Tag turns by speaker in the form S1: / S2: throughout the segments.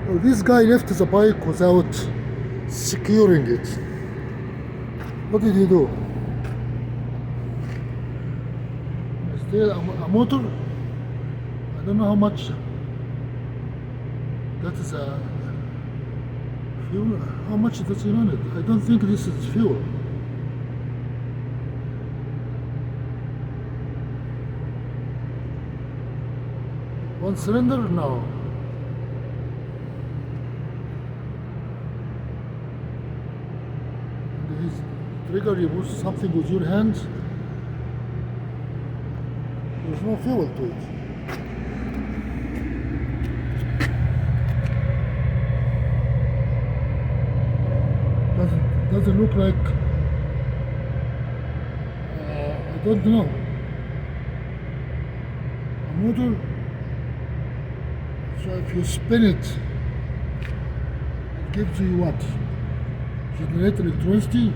S1: Well, this guy left the bike without securing it. What did he do? Is there a motor? I don't know how much. That is a fuel. How much does he run it? I don't think this is fuel. One cylinder? No. His trigger, you push something with your hands. There's no fuel to it. Doesn't look like. I don't know. A motor. So if you spin it, it gives you what? Generate electricity.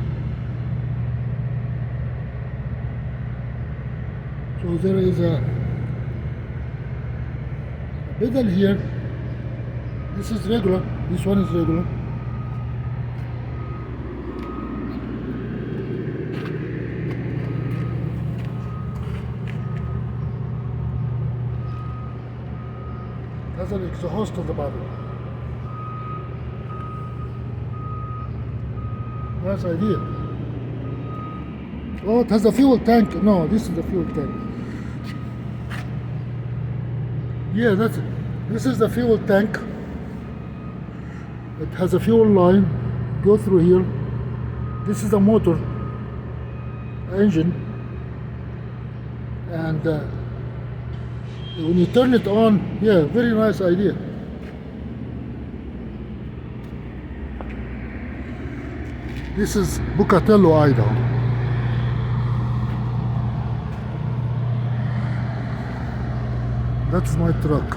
S1: So there is a pedal here. This is regular. This one is regular. That's an exhaust on the bottom. Nice idea. Oh, it has a fuel tank. No, this is the fuel tank. Yeah, that's it. This is the fuel tank. It has a fuel line. Go through here. This is the motor engine. And when you turn it on, yeah, very nice idea. This is Bucatello, Idaho. That's my truck.